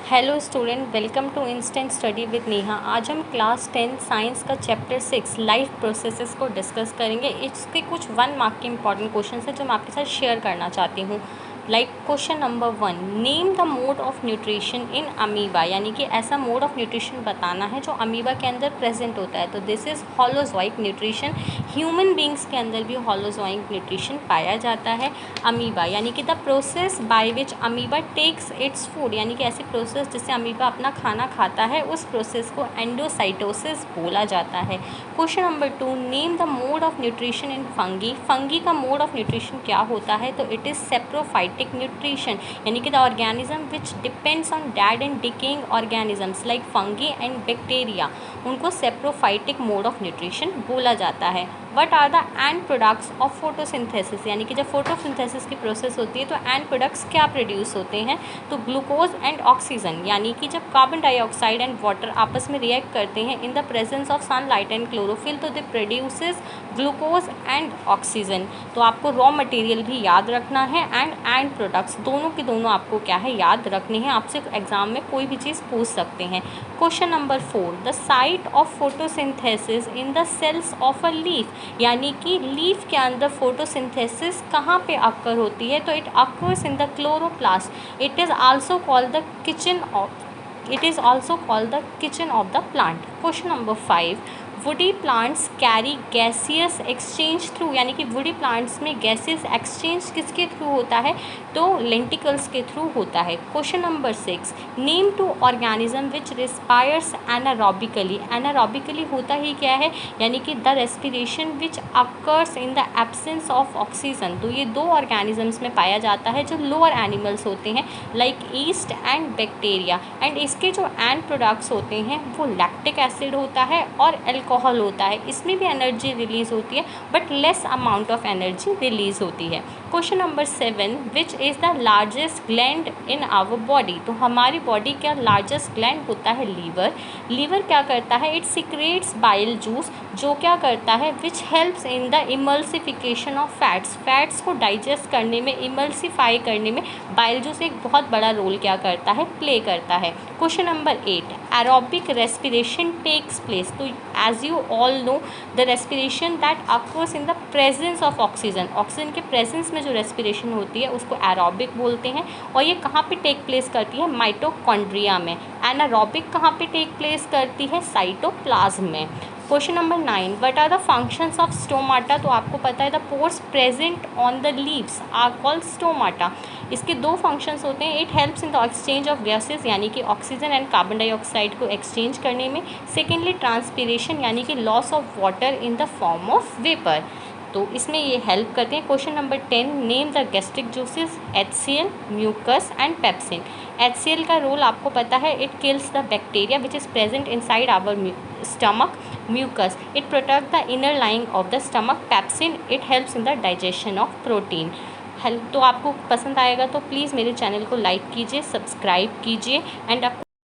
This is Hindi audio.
Hello student, welcome to instant study with Neha. आज हम क्लास 10 साइंस का चैप्टर 6 लाइफ प्रोसेसेस को डिस्कस करेंगे। इसके कुछ 1 मार्क के इंपॉर्टेंट क्वेश्चन हैं जो मैं आपके साथ शेयर करना चाहती हूँ। Like question number 1, name the mode of nutrition in amoeba, यानी कि ऐसा मोड ऑफ न्यूट्रिशन बताना है जो अमीबा के अंदर प्रेजेंट होता है। तो this is holozoic nutrition. Human beings के अंदर भी होलोजोइक न्यूट्रिशन पाया जाता है। अमीबा यानी कि the process by which amoeba takes its food, यानी कि ऐसी प्रोसेस जिससे अमीबा अपना खाना खाता है, उस प्रोसेस को एंडोसाइटोसिस बोला जाता है। Question number 2, name the mode of nutrition in fungi. Fungi का मोड ऑफ न्यूट्रिशन क्या होता है? तो इट इज़ सेप्रोफाइटिक न्यूट्रिशन, यानी कि the organism which depends on dead and decaying organisms like fungi and bacteria, उनको सेप्रोफाइटिक मोड ऑफ न्यूट्रिशन बोला जाता है। What are the end products of photosynthesis, यानी कि जब फोटोसिंथेसिस की प्रोसेस होती है तो एंड प्रोडक्ट्स क्या प्रोड्यूस होते हैं? तो ग्लूकोज एंड ऑक्सीजन, यानी कि जब कार्बन डाइऑक्साइड एंड वाटर आपस में रिएक्ट करते हैं in the presence of sunlight and chlorophyll, तो they produces glucose and oxygen. तो आपको रॉ मटेरियल भी याद रखना है एंड प्रोडक्ट्स दोनों के दोनों आपको क्या है, याद रखने हैं। आपसे एग्जाम में कोई भी चीज़ पूछ सकते हैं। Question number 4, the site of photosynthesis in the cells of a leaf, यानी कि लीफ के अंदर फोटोसिंथेसिस कहाँ पे अक्कर होती है? तो it occurs in the chloroplast. It is also called the kitchen of the plant. Question number 5, woody plants carry gaseous exchange through, यानी कि वुडी प्लांट्स में गैसियस एक्सचेंज किसके थ्रू होता है? तो लेंटिकल्स के थ्रू होता है। Question number 6, name two organism which respires anaerobically. Anaerobically होता ही क्या है? यानी कि the respiration which occurs in the absence of oxygen. तो ये 2 ऑर्गेनिजम्स में पाया जाता है जो लोअर एनिमल्स होते हैं, like east and bacteria. And इसके जो एंड प्रोडक्ट्स होते हैं वो लैक्टिक एसिड होता है और एल्कोहल होता है। इसमें भी एनर्जी रिलीज होती है but less amount of energy release होती है। Question number 7, which is the largest gland in our body. तो हमारी बॉडी का लार्जेस्ट ग्लैंड होता है लीवर। लीवर क्या करता है? इट सिक्रेट्स बाइल जूस, जो क्या करता है, which helps in the emulsification of fats. Fats को डाइजेस्ट करने में, इमल्सिफाई करने में बाइल जूस एक बहुत बड़ा रोल क्या करता है, प्ले करता है। Question number 8, aerobic respiration takes place. तो as you all know, the respiration that occurs in the presence of oxygen, oxygen के प्रेजेंस में जो रेस्पिरेशन होती है उसको एरोबिक बोलते हैं। और ये कहाँ पे टेक प्लेस करती है? माइटोकॉन्ड्रिया में। एनारोबिक कहाँ पे टेक प्लेस करती है? साइटोप्लाज्म में। Question number 9, what are the functions of stomata. तो आपको पता है the pores present on the leaves are called stomata. इसके 2 फंक्शंस होते हैं। It helps in the exchange of gases, यानी कि ऑक्सीजन एंड कार्बन डाइऑक्साइड को एक्सचेंज करने में। सेकेंडली ट्रांसपीरेशन, यानी कि loss of water in the form of vapour, तो इसमें ये हेल्प करते हैं। Question number 10, name the gastric juices, HCl, mucus and pepsin. HCl का रोल आपको पता है, it kills the bacteria which is present inside our stomach. Mucus, it protect the inner lining of the stomach. Pepsin, it helps in the digestion of protein. तो आपको पसंद आएगा तो प्लीज़ मेरे चैनल को लाइक कीजिए, सब्सक्राइब कीजिए एंड